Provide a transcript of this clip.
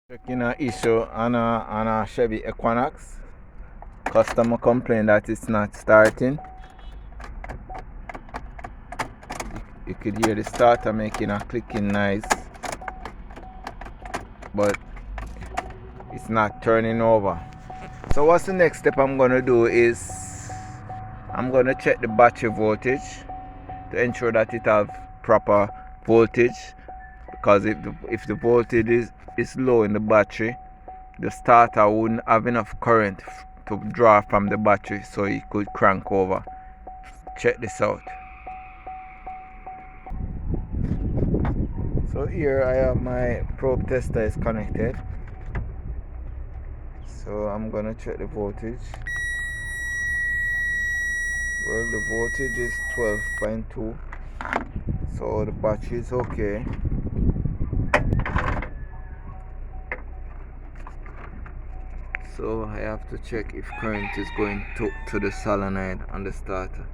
Checking an issue on a Chevy Equinox. Customer complained that it's not starting. You could hear the starter making a clicking noise, but it's not turning over. So what's the next step I'm gonna do is I'm gonna check the battery voltage to ensure that it have proper voltage, because if the voltage is low in the battery, the starter wouldn't have enough current to draw from the battery, so it could crank over. Check this out. So here I have my probe tester is connected, so I'm gonna check the voltage. Well, the voltage is 12.2, so the battery is okay. So I have to check if current is going to the solenoid on the starter.